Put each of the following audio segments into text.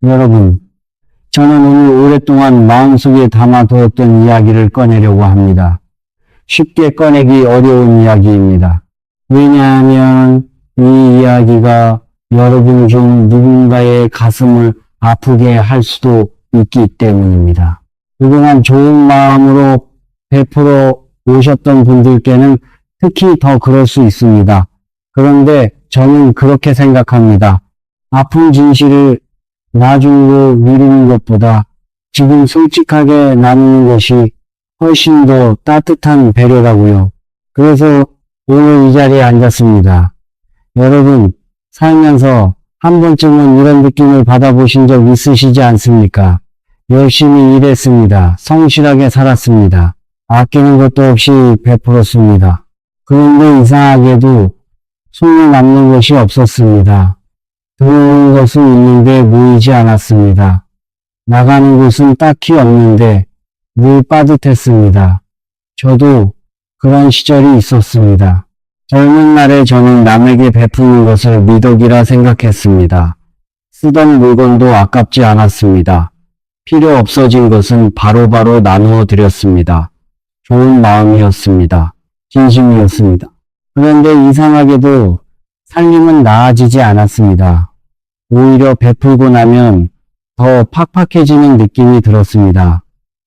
여러분, 저는 오늘 오랫동안 마음속에 담아두었던 이야기를 꺼내려고 합니다. 쉽게 꺼내기 어려운 이야기입니다. 왜냐하면 이 이야기가 여러분 중 누군가의 가슴을 아프게 할 수도 있기 때문입니다. 그동안 좋은 마음으로 베풀어 오셨던 분들께는 특히 더 그럴 수 있습니다. 그런데 저는 그렇게 생각합니다. 아픈 진실을 나중으로 미루는 것보다 지금 솔직하게 나누는 것이 훨씬 더 따뜻한 배려라고요. 그래서 오늘 이 자리에 앉았습니다. 여러분, 살면서 한 번쯤은 이런 느낌을 받아보신 적 있으시지 않습니까? 열심히 일했습니다. 성실하게 살았습니다. 아끼는 것도 없이 베풀었습니다. 그런데 이상하게도 손에 남는 것이 없었습니다. 들어오는 것은 있는데 모이지 않았습니다. 나가는 곳은 딱히 없는데 늘 빠듯했습니다. 저도 그런 시절이 있었습니다. 젊은 날에 저는 남에게 베푸는 것을 미덕이라 생각했습니다. 쓰던 물건도 아깝지 않았습니다. 필요 없어진 것은 바로바로 나누어 드렸습니다. 좋은 마음이었습니다. 진심이었습니다. 그런데 이상하게도 살림은 나아지지 않았습니다. 오히려 베풀고 나면 더 팍팍해지는 느낌이 들었습니다.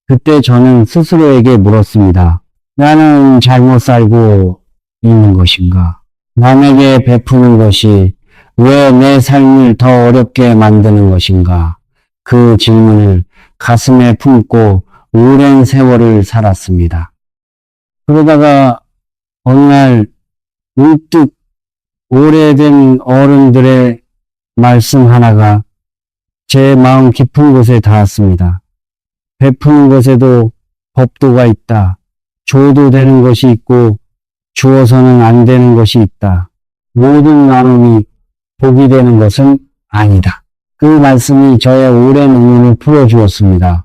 그때 저는 스스로에게 물었습니다. 나는 잘못 살고 있는 것인가? 남에게 베푸는 것이 왜 내 삶을 더 어렵게 만드는 것인가? 그 질문을 가슴에 품고 오랜 세월을 살았습니다. 그러다가 어느 날 문득 오래된 어른들의 말씀 하나가 제 마음 깊은 곳에 닿았습니다. 베푸는 것에도 법도가 있다. 줘도 되는 것이 있고 주어서는 안 되는 것이 있다. 모든 나눔이 복이 되는 것은 아니다. 그 말씀이 저의 오랜 의문을 풀어주었습니다.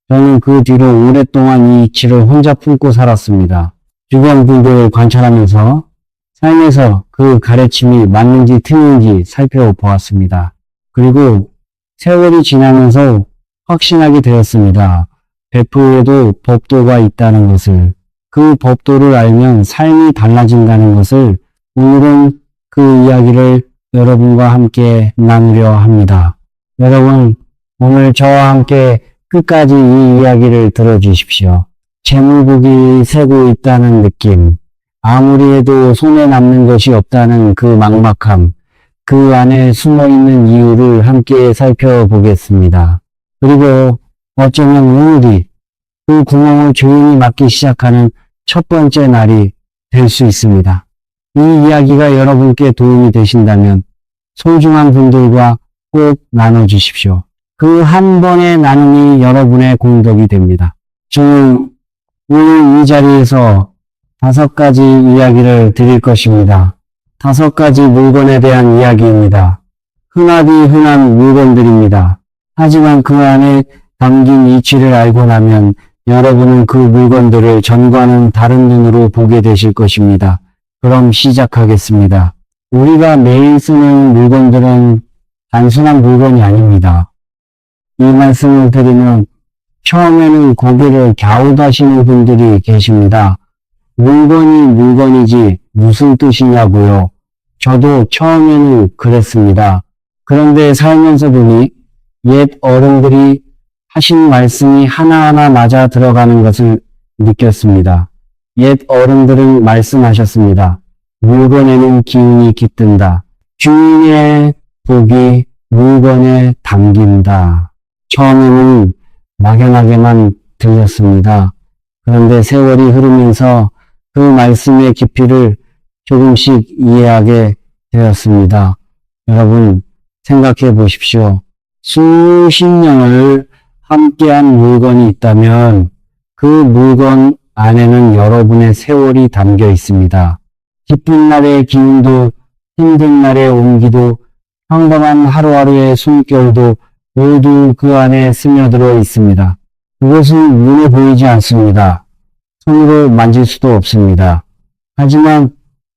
저는 그 뒤로 오랫동안 이 이치를 혼자 품고 살았습니다. 주변 분들을 관찰하면서 삶에서 그 가르침이 맞는지 틀린지 살펴보았습니다. 그리고 세월이 지나면서 확신하게 되었습니다. 베풀에도 법도가 있다는 것을, 그 법도를 알면 삶이 달라진다는 것을 오늘은 그 이야기를 여러분과 함께 나누려 합니다. 여러분, 오늘 저와 함께 끝까지 이 이야기를 들어주십시오. 재물복이 새고 있다는 느낌, 아무리 해도 손에 남는 것이 없다는 그 막막함, 그 안에 숨어있는 이유를 함께 살펴보겠습니다. 그리고 어쩌면 오늘이 그 구멍을 조용히 막기 시작하는 첫 번째 날이 될 수 있습니다. 이 이야기가 여러분께 도움이 되신다면 소중한 분들과 꼭 나눠주십시오. 그 한 번의 나눔이 여러분의 공덕이 됩니다. 저는 오늘 이 자리에서 5가지 이야기를 드릴 것입니다. 5가지 물건에 대한 이야기입니다. 흔하디 흔한 물건들입니다. 하지만 그 안에 담긴 이치를 알고 나면 여러분은 그 물건들을 전과는 다른 눈으로 보게 되실 것입니다. 그럼 시작하겠습니다. 우리가 매일 쓰는 물건들은 단순한 물건이 아닙니다. 이 말씀을 드리면 처음에는 고개를 갸웃하시는 분들이 계십니다. 물건이 물건이지 무슨 뜻이냐고요. 저도 처음에는 그랬습니다. 그런데 살면서 보니 옛 어른들이 하신 말씀이 하나하나 맞아 들어가는 것을 느꼈습니다. 옛 어른들은 말씀하셨습니다. 물건에는 기운이 깃든다. 주인의 복이 물건에 담긴다. 처음에는 막연하게만 들렸습니다. 그런데 세월이 흐르면서 그 말씀의 깊이를 조금씩 이해하게 되었습니다. 여러분 생각해 보십시오. 수십 년을 함께한 물건이 있다면 그 물건 안에는 여러분의 세월이 담겨 있습니다. 기쁜 날의 기운도 힘든 날의 온기도 평범한 하루하루의 숨결도 모두 그 안에 스며들어 있습니다. 그것은 눈에 보이지 않습니다. 손으로 만질 수도 없습니다. 하지만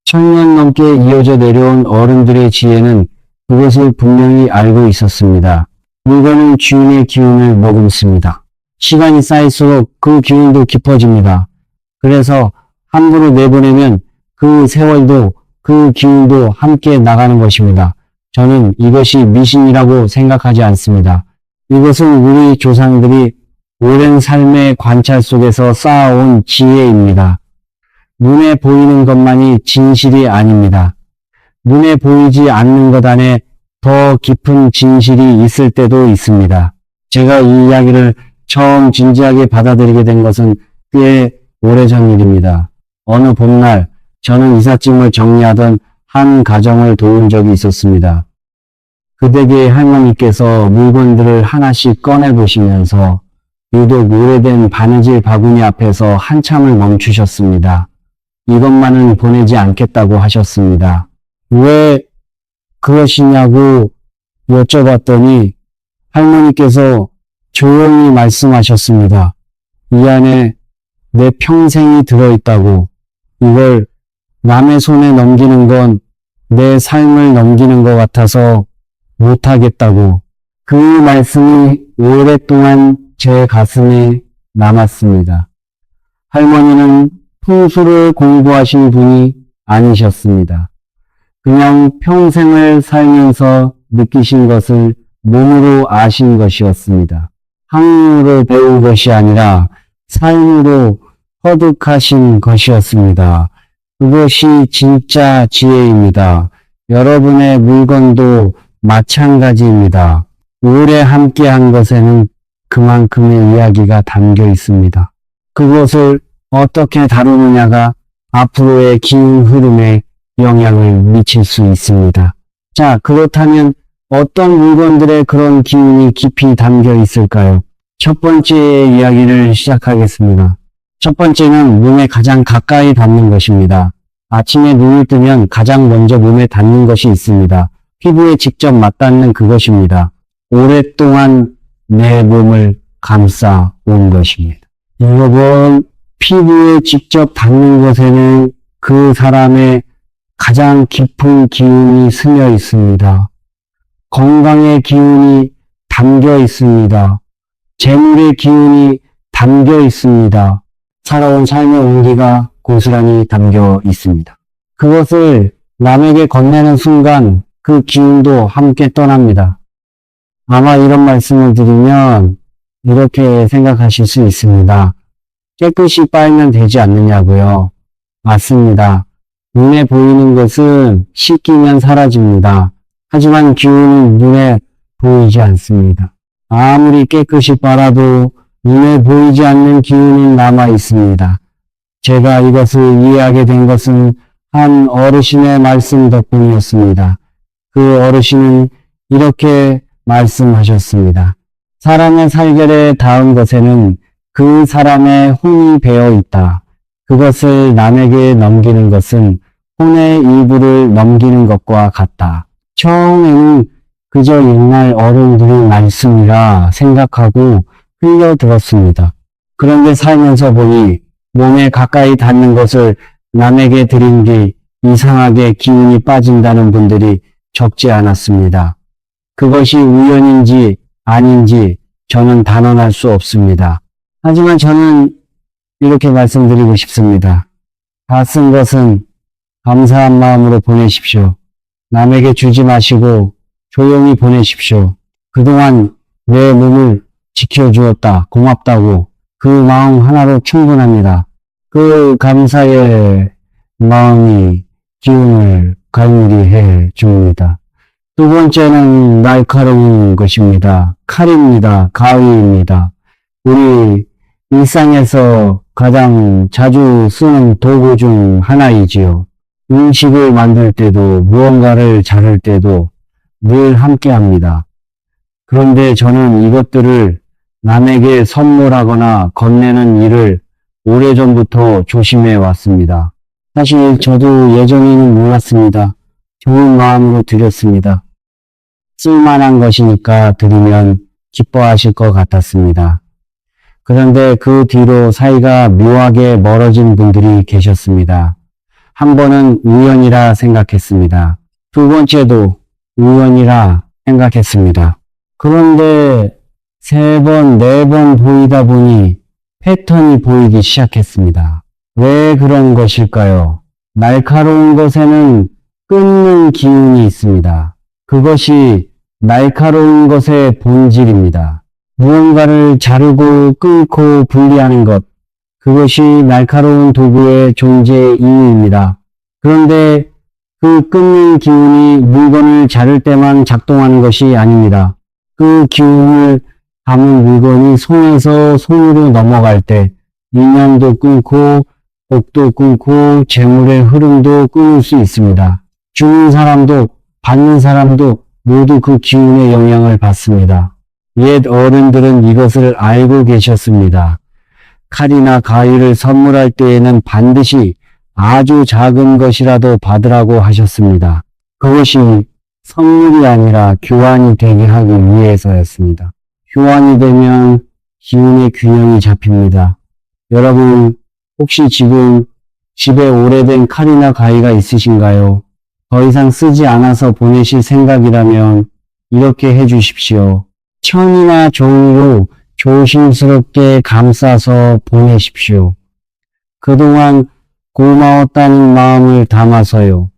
1000년 넘게 이어져 내려온 어른들의 지혜는 그것을 분명히 알고 있었습니다. 물건은 주인의 기운을 머금습니다. 시간이 쌓일수록 그 기운도 깊어집니다. 그래서 함부로 내보내면 그 세월도 그 기운도 함께 나가는 것입니다. 저는 이것이 미신이라고 생각하지 않습니다. 이것은 우리 조상들이 오랜 삶의 관찰 속에서 쌓아온 지혜입니다. 눈에 보이는 것만이 진실이 아닙니다. 눈에 보이지 않는 것 안에 더 깊은 진실이 있을 때도 있습니다. 제가 이 이야기를 처음 진지하게 받아들이게 된 것은 꽤 오래전 일입니다. 어느 봄날 저는 이삿짐을 정리하던 한 가정을 도운 적이 있었습니다. 그 댁의 할머니께서 물건들을 하나씩 꺼내보시면서 유독 오래된 바느질 바구니 앞에서 한참을 멈추셨습니다. 이것만은 보내지 않겠다고 하셨습니다. 왜 그러시냐고 여쭤봤더니 할머니께서 조용히 말씀하셨습니다. 이 안에 내 평생이 들어있다고. 이걸 남의 손에 넘기는 건 내 삶을 넘기는 것 같아서 못하겠다고. 그 말씀이 오랫동안 제 가슴에 남았습니다. 할머니는 풍수를 공부하신 분이 아니셨습니다. 그냥 평생을 살면서 느끼신 것을 몸으로 아신 것이었습니다. 학문으로 배운 것이 아니라 삶으로 터득하신 것이었습니다. 그것이 진짜 지혜입니다. 여러분의 물건도 마찬가지입니다. 오래 함께한 것에는 그만큼의 이야기가 담겨 있습니다. 그것을 어떻게 다루느냐가 앞으로의 기운 흐름에 영향을 미칠 수 있습니다. 자, 그렇다면 어떤 물건들의 그런 기운이 깊이 담겨 있을까요? 첫 번째 이야기를 시작하겠습니다. 첫 번째는 몸에 가장 가까이 닿는 것입니다. 아침에 눈을 뜨면 가장 먼저 몸에 닿는 것이 있습니다. 피부에 직접 맞닿는 그것입니다. 오랫동안 내 몸을 감싸 온 것입니다. 여러분, 피부에 직접 닿는 것에는 그 사람의 가장 깊은 기운이 스며 있습니다. 건강의 기운이 담겨 있습니다. 재물의 기운이 담겨 있습니다. 살아온 삶의 온기가 고스란히 담겨 있습니다. 그것을 남에게 건네는 순간 그 기운도 함께 떠납니다. 아마 이런 말씀을 드리면 이렇게 생각하실 수 있습니다. 깨끗이 빨면 되지 않느냐고요. 맞습니다. 눈에 보이는 것은 씻기면 사라집니다. 하지만 기운은 눈에 보이지 않습니다. 아무리 깨끗이 빨아도 눈에 보이지 않는 기운이 남아 있습니다. 제가 이것을 이해하게 된 것은 한 어르신의 말씀 덕분이었습니다. 그 어르신은 이렇게 말씀하셨습니다. 사람의 살결에 닿은 것에는 그 사람의 혼이 배어 있다. 그것을 남에게 넘기는 것은 혼의 일부를 넘기는 것과 같다. 처음에는 그저 옛날 어른들의 말씀이라 생각하고 흘려들었습니다. 그런데 살면서 보니 몸에 가까이 닿는 것을 남에게 드린 게 이상하게 기운이 빠진다는 분들이 적지 않았습니다. 그것이 우연인지 아닌지 저는 단언할 수 없습니다. 하지만 저는 이렇게 말씀드리고 싶습니다. 다 쓴 것은 감사한 마음으로 보내십시오. 남에게 주지 마시고 조용히 보내십시오. 그동안 내 몸을 지켜주었다, 고맙다고 그 마음 하나로 충분합니다. 그 감사의 마음이 기운을 가미해 줍니다. 두 번째는 날카로운 것입니다. 칼입니다. 가위입니다. 우리 일상에서 가장 자주 쓰는 도구 중 하나이지요. 음식을 만들 때도 무언가를 자를 때도 늘 함께 합니다. 그런데 저는 이것들을 남에게 선물하거나 건네는 일을 오래전부터 조심해 왔습니다. 사실 저도 예전에는 몰랐습니다. 좋은 마음으로 드렸습니다. 쓸만한 것이니까 드리면 기뻐하실 것 같았습니다. 그런데 그 뒤로 사이가 묘하게 멀어진 분들이 계셨습니다. 한 번은 우연이라 생각했습니다. 두 번째도 우연이라 생각했습니다. 그런데 3번, 4번 보이다 보니 패턴이 보이기 시작했습니다. 왜 그런 것일까요? 날카로운 것에는 끊는 기운이 있습니다. 그것이 날카로운 것의 본질입니다. 무언가를 자르고 끊고 분리하는 것, 그것이 날카로운 도구의 존재 이유입니다. 그런데 그 끊는 기운이 물건을 자를 때만 작동하는 것이 아닙니다. 그 기운을 담은 물건이 손에서 손으로 넘어갈 때 인연도 끊고 복도 끊고 재물의 흐름도 끊을 수 있습니다. 주는 사람도 받는 사람도 모두 그 기운의 영향을 받습니다. 옛 어른들은 이것을 알고 계셨습니다. 칼이나 가위를 선물할 때에는 반드시 아주 작은 것이라도 받으라고 하셨습니다. 그것이 선물이 아니라 교환이 되게 하기 위해서였습니다. 교환이 되면 기운의 균형이 잡힙니다. 여러분, 혹시 지금 집에 오래된 칼이나 가위가 있으신가요? 더 이상 쓰지 않아서 보내실 생각이라면 이렇게 해주십시오. 천이나 종이로 조심스럽게 감싸서 보내십시오. 그동안 고마웠다는 마음을 담아서요.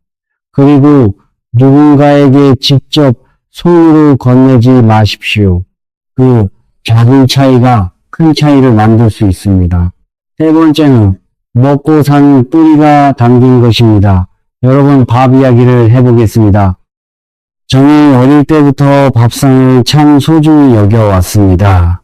그리고 누군가에게 직접 손으로 건네지 마십시오. 그 작은 차이가 큰 차이를 만들 수 있습니다. 3번째는 먹고 산 뿌리가 담긴 것입니다. 여러분, 밥 이야기를 해보겠습니다. 저는 어릴 때부터 밥상을 참 소중히 여겨왔습니다.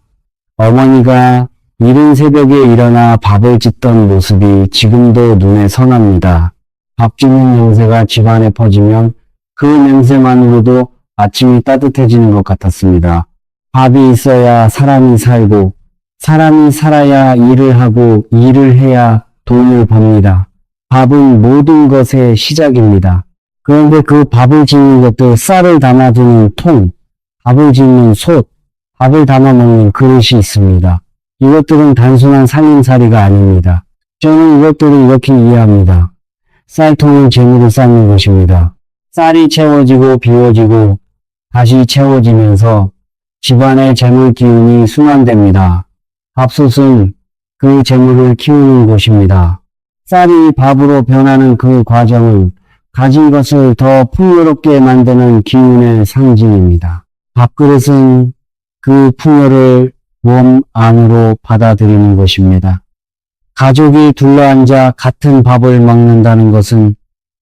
어머니가 이른 새벽에 일어나 밥을 짓던 모습이 지금도 눈에 선합니다. 밥 짓는 냄새가 집안에 퍼지면 그 냄새만으로도 아침이 따뜻해지는 것 같았습니다. 밥이 있어야 사람이 살고 사람이 살아야 일을 하고 일을 해야 돈을 법니다. 밥은 모든 것의 시작입니다. 그런데 그 밥을 짓는 것들, 쌀을 담아두는 통, 밥을 짓는 솥, 밥을 담아 먹는 그릇이 있습니다. 이것들은 단순한 살림살이가 아닙니다. 저는 이것들을 이렇게 이해합니다. 쌀통은 재물을 쌓는 것입니다. 쌀이 채워지고 비워지고 다시 채워지면서 집안의 재물 기운이 순환됩니다. 밥솥은 그 재물을 키우는 곳입니다. 쌀이 밥으로 변하는 그 과정은 가진 것을 더 풍요롭게 만드는 기운의 상징입니다. 밥그릇은 그 풍요를 몸 안으로 받아들이는 것입니다. 가족이 둘러앉아 같은 밥을 먹는다는 것은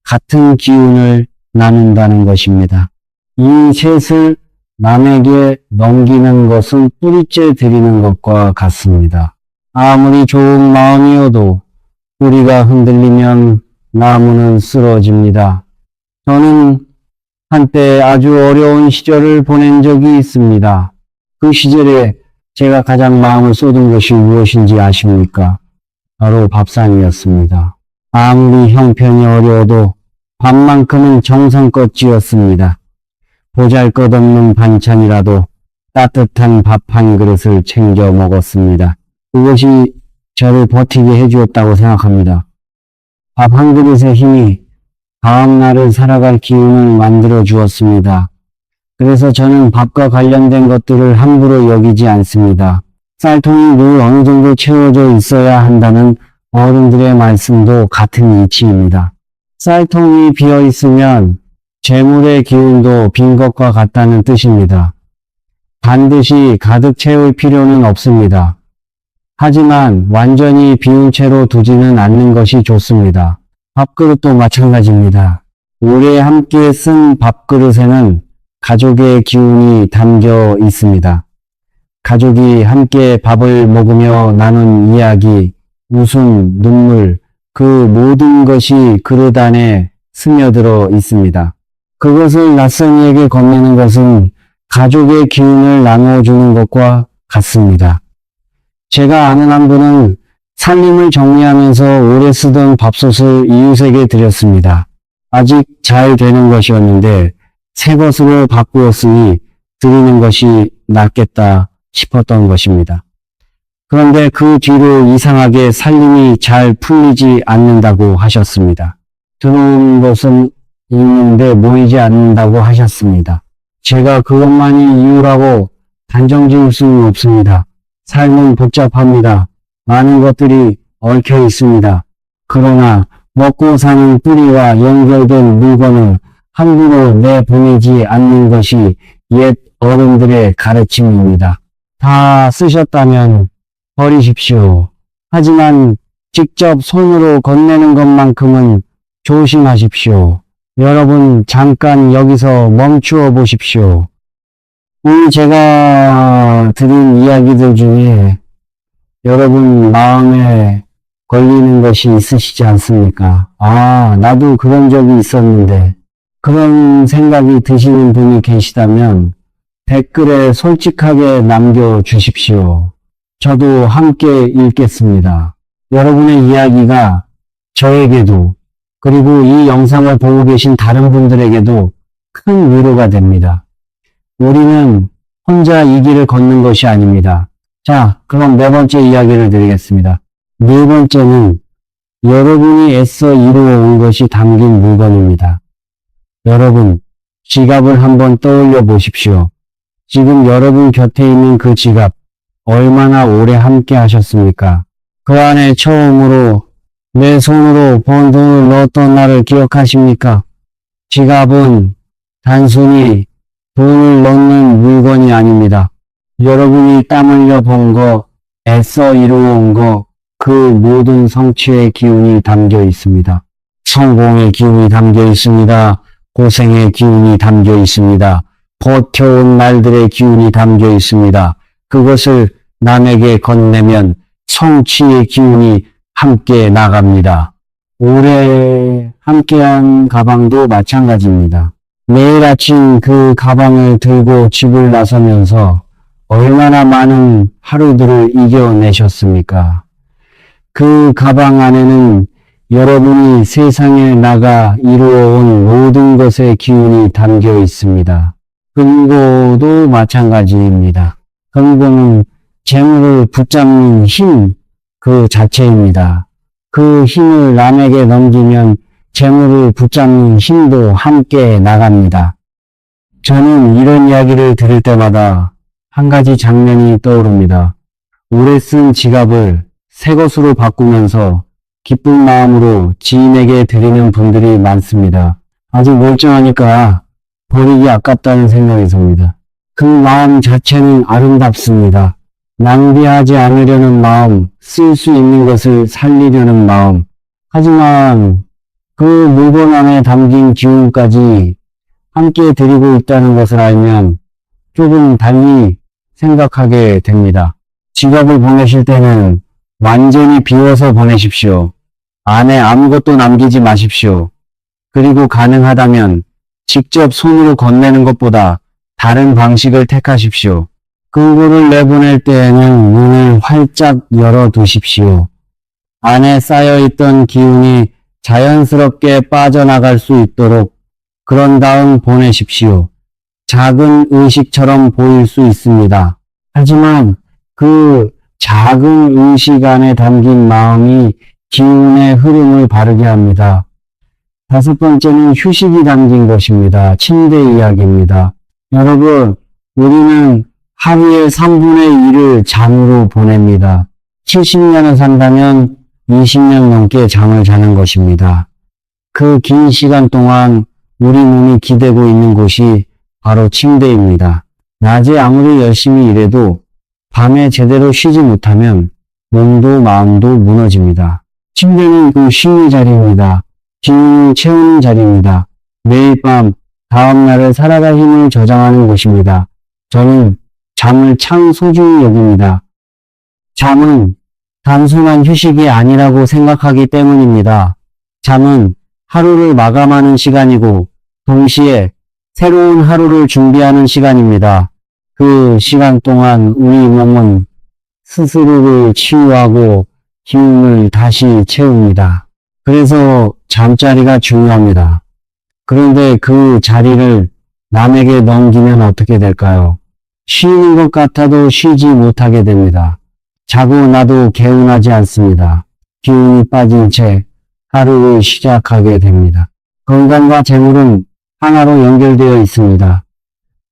같은 기운을 나눈다는 것입니다. 이 셋을 남에게 넘기는 것은 뿌리째 드리는 것과 같습니다. 아무리 좋은 마음이어도 뿌리가 흔들리면 나무는 쓰러집니다. 저는 한때 아주 어려운 시절을 보낸 적이 있습니다. 그 시절에 제가 가장 마음을 쏟은 것이 무엇인지 아십니까? 바로 밥상이었습니다. 아무리 형편이 어려워도 밥만큼은 정성껏 지었습니다. 보잘것없는 반찬이라도 따뜻한 밥 한 그릇을 챙겨 먹었습니다. 그것이 저를 버티게 해주었다고 생각합니다. 밥 한 그릇의 힘이 다음 날을 살아갈 기운을 만들어 주었습니다. 그래서 저는 밥과 관련된 것들을 함부로 여기지 않습니다. 쌀통이 늘 어느 정도 채워져 있어야 한다는 어른들의 말씀도 같은 이치입니다. 쌀통이 비어 있으면 재물의 기운도 빈 것과 같다는 뜻입니다. 반드시 가득 채울 필요는 없습니다. 하지만 완전히 비운 채로 두지는 않는 것이 좋습니다. 밥그릇도 마찬가지입니다. 오래 함께 쓴 밥그릇에는 가족의 기운이 담겨 있습니다. 가족이 함께 밥을 먹으며 나눈 이야기, 웃음, 눈물, 그 모든 것이 그릇 안에 스며들어 있습니다. 그것을 낯선 이에게 건네는 것은 가족의 기운을 나누어주는 것과 같습니다. 제가 아는 한 분은 살림을 정리하면서 오래 쓰던 밥솥을 이웃에게 드렸습니다. 아직 잘 되는 것이었는데 새 것으로 바꾸었으니 드리는 것이 낫겠다 싶었던 것입니다. 그런데 그 뒤로 이상하게 살림이 잘 풀리지 않는다고 하셨습니다. 들어온 것은 있는데 모이지 않는다고 하셨습니다. 제가 그것만이 이유라고 단정 지을 수는 없습니다. 삶은 복잡합니다. 많은 것들이 얽혀 있습니다. 그러나 먹고 사는 뿌리와 연결된 물건을 함부로 내보내지 않는 것이 옛 어른들의 가르침입니다. 다 쓰셨다면 버리십시오. 하지만 직접 손으로 건네는 것만큼은 조심하십시오. 여러분 잠깐 여기서 멈추어 보십시오. 오늘 제가 드린 이야기들 중에 여러분 마음에 걸리는 것이 있으시지 않습니까? 아, 나도 그런 적이 있었는데 그런 생각이 드시는 분이 계시다면 댓글에 솔직하게 남겨주십시오. 저도 함께 읽겠습니다. 여러분의 이야기가 저에게도 그리고 이 영상을 보고 계신 다른 분들에게도 큰 위로가 됩니다. 우리는 혼자 이 길을 걷는 것이 아닙니다. 자, 그럼 네 번째 이야기를 드리겠습니다. 네 번째는 여러분이 애써 이루어온 것이 담긴 물건입니다. 여러분, 지갑을 한번 떠올려 보십시오. 지금 여러분 곁에 있는 그 지갑, 얼마나 오래 함께 하셨습니까? 그 안에 처음으로 내 손으로 번 돈을 넣었던 날을 기억하십니까? 지갑은 단순히 돈을 넣는 물건이 아닙니다. 여러분이 땀 흘려 번 거, 애써 이루어온 거, 그 모든 성취의 기운이 담겨 있습니다. 성공의 기운이 담겨 있습니다. 고생의 기운이 담겨 있습니다. 버텨온 날들의 기운이 담겨 있습니다. 그것을 남에게 건네면 성취의 기운이 함께 나갑니다. 오래 함께한 가방도 마찬가지입니다. 매일 아침 그 가방을 들고 집을 나서면서 얼마나 많은 하루들을 이겨내셨습니까? 그 가방 안에는 여러분이 세상에 나가 이루어온 모든 것의 기운이 담겨 있습니다. 금고도 마찬가지입니다. 금고는 재물을 붙잡는 힘 그 자체입니다. 그 힘을 남에게 넘기면 재물을 붙잡는 힘도 함께 나갑니다. 저는 이런 이야기를 들을 때마다 한 가지 장면이 떠오릅니다. 오래 쓴 지갑을 새 것으로 바꾸면서 기쁜 마음으로 지인에게 드리는 분들이 많습니다. 아직 멀쩡하니까 버리기 아깝다는 생각이 듭니다. 그 마음 자체는 아름답습니다. 낭비하지 않으려는 마음, 쓸 수 있는 것을 살리려는 마음. 하지만 그 물건 안에 담긴 기운까지 함께 드리고 있다는 것을 알면 조금 달리 생각하게 됩니다. 지갑을 보내실 때는 완전히 비워서 보내십시오. 안에 아무것도 남기지 마십시오. 그리고 가능하다면 직접 손으로 건네는 것보다 다른 방식을 택하십시오. 금고를 내보낼 때에는 문을 활짝 열어두십시오. 안에 쌓여있던 기운이 자연스럽게 빠져나갈 수 있도록 그런 다음 보내십시오. 작은 의식처럼 보일 수 있습니다. 하지만 그 작은 의식 안에 담긴 마음이 기운의 흐름을 바르게 합니다. 다섯 번째는 휴식이 담긴 것입니다. 침대 이야기입니다. 여러분, 우리는 하루의 3분의 1을 잠으로 보냅니다. 70년을 산다면 20년 넘게 잠을 자는 것입니다. 그 긴 시간 동안 우리 몸이 기대고 있는 곳이 바로 침대입니다. 낮에 아무리 열심히 일해도 밤에 제대로 쉬지 못하면 몸도 마음도 무너집니다. 침대는 그 쉼의 자리입니다. 기운을 채우는 자리입니다. 매일 밤 다음날을 살아갈 힘을 저장하는 곳입니다. 저는 잠을 참 소중히 여깁니다. 잠은 단순한 휴식이 아니라고 생각하기 때문입니다. 잠은 하루를 마감하는 시간이고 동시에 새로운 하루를 준비하는 시간입니다. 그 시간 동안 우리 몸은 스스로를 치유하고 기운을 다시 채웁니다. 그래서 잠자리가 중요합니다. 그런데 그 자리를 남에게 넘기면 어떻게 될까요? 쉬는 것 같아도 쉬지 못하게 됩니다. 자고 나도 개운하지 않습니다. 기운이 빠진 채 하루를 시작하게 됩니다. 건강과 재물은 하나로 연결되어 있습니다.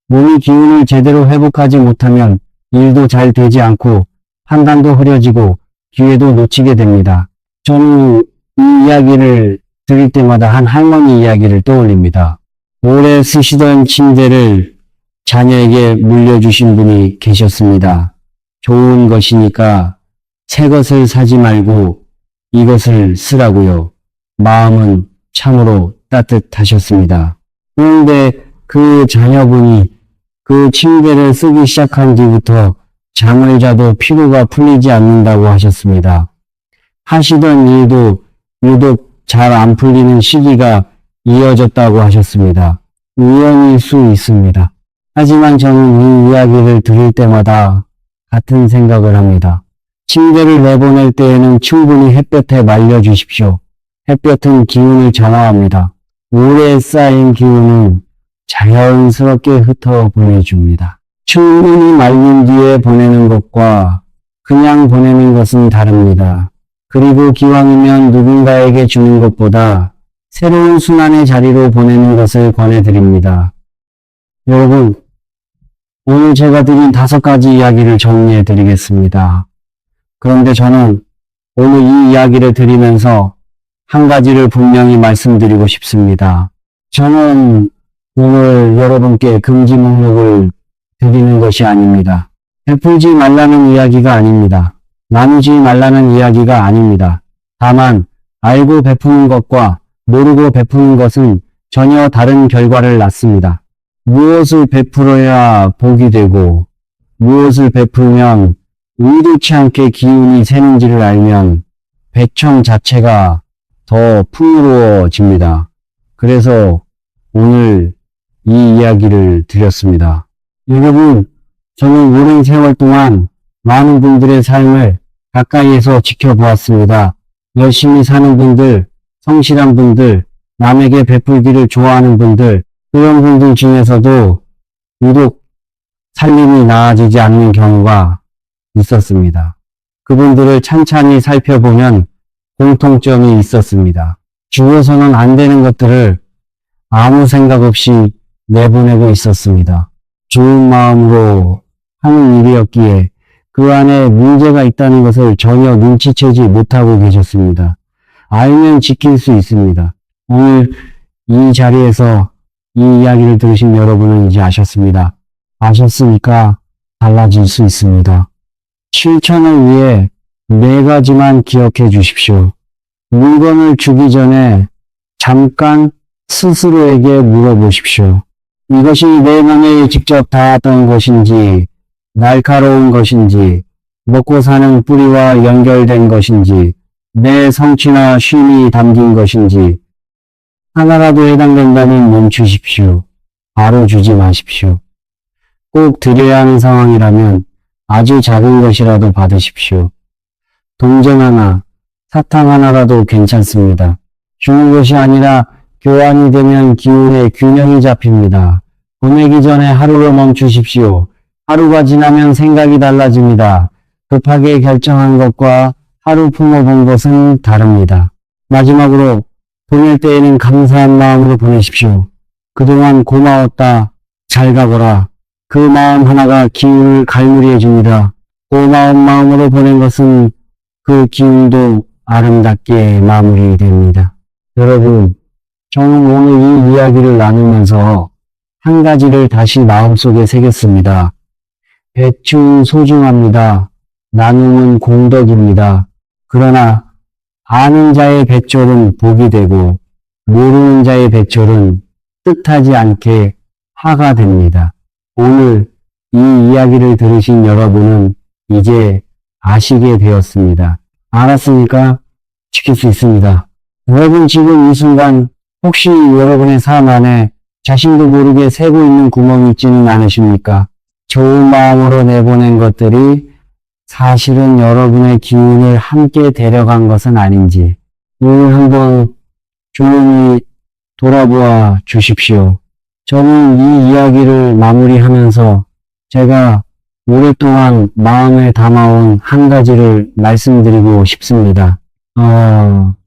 몸이 기운을 제대로 회복하지 못하면 일도 잘 되지 않고 판단도 흐려지고 기회도 놓치게 됩니다. 저는 이 이야기를 들을 때마다 한 할머니 이야기를 떠올립니다. 오래 쓰시던 침대를 자녀에게 물려주신 분이 계셨습니다. 좋은 것이니까 새 것을 사지 말고 이것을 쓰라고요. 마음은 참으로 따뜻하셨습니다. 그런데 그 자녀분이 그 침대를 쓰기 시작한 뒤부터 잠을 자도 피로가 풀리지 않는다고 하셨습니다. 하시던 일도 유독 잘 안 풀리는 시기가 이어졌다고 하셨습니다. 우연일 수 있습니다. 하지만 저는 이 이야기를 들을 때마다 같은 생각을 합니다. 침대를 내보낼 때에는 충분히 햇볕에 말려주십시오. 햇볕은 기운을 정화합니다. 오래 쌓인 기운은 자연스럽게 흩어 보내줍니다. 충분히 말린 뒤에 보내는 것과 그냥 보내는 것은 다릅니다. 그리고 기왕이면 누군가에게 주는 것보다 새로운 순환의 자리로 보내는 것을 권해드립니다. 여러분, 오늘 제가 드린 5가지 이야기를 정리해 드리겠습니다. 그런데 저는 오늘 이 이야기를 드리면서 한 가지를 분명히 말씀드리고 싶습니다. 저는 오늘 여러분께 금지 목록을 드리는 것이 아닙니다. 베풀지 말라는 이야기가 아닙니다. 나누지 말라는 이야기가 아닙니다. 다만 알고 베푸는 것과 모르고 베푸는 것은 전혀 다른 결과를 낳습니다. 무엇을 베풀어야 복이 되고 무엇을 베풀면 의도치 않게 기운이 새는지를 알면 배청 자체가 더 풍요로워집니다. 그래서 오늘 이 이야기를 드렸습니다. 여러분, 저는 오랜 세월 동안 많은 분들의 삶을 가까이에서 지켜보았습니다. 열심히 사는 분들, 성실한 분들, 남에게 베풀기를 좋아하는 분들, 그런 분들 중에서도 유독 살림이 나아지지 않는 경우가 있었습니다. 그분들을 찬찬히 살펴보면 공통점이 있었습니다. 주어서는 안 되는 것들을 아무 생각 없이 내보내고 있었습니다. 좋은 마음으로 하는 일이었기에 그 안에 문제가 있다는 것을 전혀 눈치채지 못하고 계셨습니다. 알면 지킬 수 있습니다. 오늘 이 자리에서 이 이야기를 들으신 여러분은 이제 아셨습니다. 아셨으니까 달라질 수 있습니다. 실천을 위해 4가지만 기억해 주십시오. 물건을 주기 전에 잠깐 스스로에게 물어보십시오. 이것이 내 몸에 직접 닿았던 것인지, 날카로운 것인지, 먹고 사는 뿌리와 연결된 것인지, 내 성취나 쉼이 담긴 것인지, 하나라도 해당된다면 멈추십시오. 바로 주지 마십시오. 꼭 드려야 하는 상황이라면 아주 작은 것이라도 받으십시오. 동전 하나, 사탕 하나라도 괜찮습니다. 주는 것이 아니라 교환이 되면 기운의 균형이 잡힙니다. 보내기 전에 하루로 멈추십시오. 하루가 지나면 생각이 달라집니다. 급하게 결정한 것과 하루 품어본 것은 다릅니다. 마지막으로 보낼 때에는 감사한 마음으로 보내십시오. 그동안 고마웠다. 잘 가거라. 그 마음 하나가 기운을 갈무리해 줍니다. 고마운 마음으로 보낸 것은 그 기운도 아름답게 마무리됩니다. 여러분, 저는 오늘 이 이야기를 나누면서 한 가지를 다시 마음속에 새겼습니다. 배추는 소중합니다. 나눔은 공덕입니다. 그러나 아는 자의 배철은 복이 되고 모르는 자의 배철은 뜻하지 않게 화가 됩니다. 오늘 이 이야기를 들으신 여러분은 이제 아시게 되었습니다. 알았으니까 지킬 수 있습니다. 여러분 지금 이 순간 혹시 여러분의 삶 안에 자신도 모르게 새고 있는 구멍이 있지는 않으십니까? 좋은 마음으로 내보낸 것들이 사실은 여러분의 기운을 함께 데려간 것은 아닌지 오늘 한번 조용히 돌아보아 주십시오. 저는 이 이야기를 마무리하면서 제가 오랫동안 마음에 담아온 한 가지를 말씀드리고 싶습니다.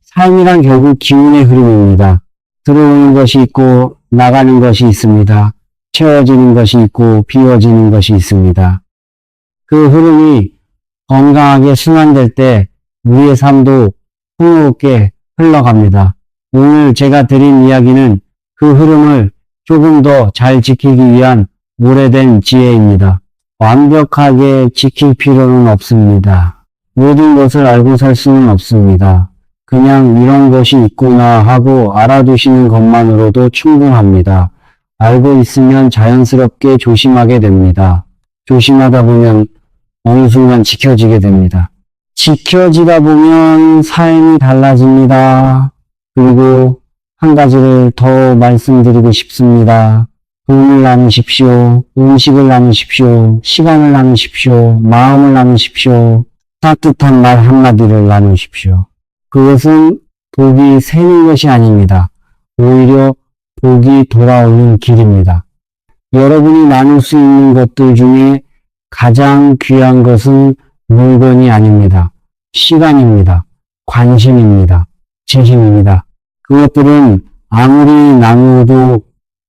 삶이란 결국 기운의 흐름입니다. 들어오는 것이 있고 나가는 것이 있습니다. 채워지는 것이 있고 비워지는 것이 있습니다. 그 흐름이 건강하게 순환될 때 우리의 삶도 풍요롭게 흘러갑니다. 오늘 제가 드린 이야기는 그 흐름을 조금 더 잘 지키기 위한 오래된 지혜입니다. 완벽하게 지킬 필요는 없습니다. 모든 것을 알고 살 수는 없습니다. 그냥 이런 것이 있구나 하고 알아두시는 것만으로도 충분합니다. 알고 있으면 자연스럽게 조심하게 됩니다. 조심하다 보면 어느 순간 지켜지게 됩니다. 지켜지다 보면 삶이 달라집니다. 그리고 한 가지를 더 말씀드리고 싶습니다. 돈을 나누십시오. 음식을 나누십시오. 시간을 나누십시오. 마음을 나누십시오. 따뜻한 말 한마디를 나누십시오. 그것은 복이 새는 것이 아닙니다. 오히려 복이 돌아오는 길입니다. 여러분이 나눌 수 있는 것들 중에 가장 귀한 것은 물건이 아닙니다. 시간입니다. 관심입니다. 진심입니다. 그것들은 아무리 나누어도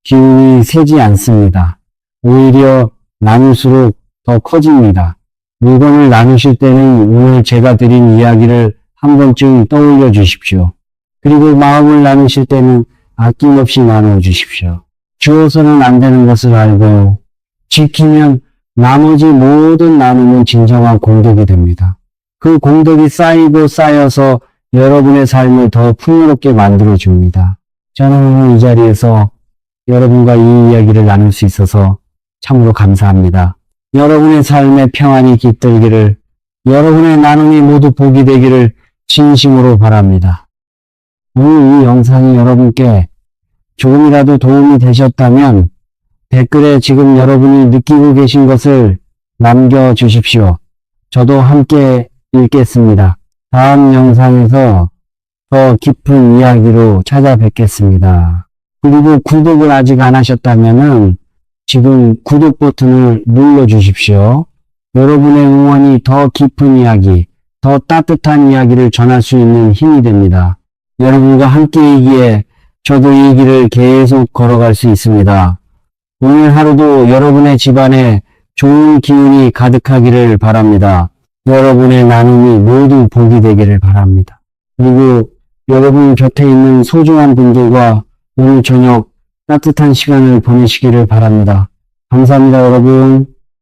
기운이 새지 않습니다. 오히려 나눌수록 더 커집니다. 물건을 나누실 때는 오늘 제가 드린 이야기를 한 번쯤 떠올려 주십시오. 그리고 마음을 나누실 때는 아낌없이 나누어 주십시오. 주어서는 안 되는 것을 알고 지키면 나머지 모든 나눔은 진정한 공덕이 됩니다. 그 공덕이 쌓이고 쌓여서 여러분의 삶을 더 풍요롭게 만들어 줍니다. 저는 오늘 이 자리에서 여러분과 이 이야기를 나눌 수 있어서 참으로 감사합니다. 여러분의 삶에 평안이 깃들기를, 여러분의 나눔이 모두 복이 되기를 진심으로 바랍니다. 오늘 이 영상이 여러분께 조금이라도 도움이 되셨다면 댓글에 지금 여러분이 느끼고 계신 것을 남겨주십시오. 저도 함께 읽겠습니다. 다음 영상에서 더 깊은 이야기로 찾아뵙겠습니다. 그리고 구독을 아직 안 하셨다면 지금 구독 버튼을 눌러주십시오. 여러분의 응원이 더 깊은 이야기, 더 따뜻한 이야기를 전할 수 있는 힘이 됩니다. 여러분과 함께이기에 저도 이 길을 계속 걸어갈 수 있습니다. 오늘 하루도 여러분의 집안에 좋은 기운이 가득하기를 바랍니다. 여러분의 나눔이 모두 복이 되기를 바랍니다. 그리고 여러분 곁에 있는 소중한 분들과 오늘 저녁 따뜻한 시간을 보내시기를 바랍니다. 감사합니다, 여러분.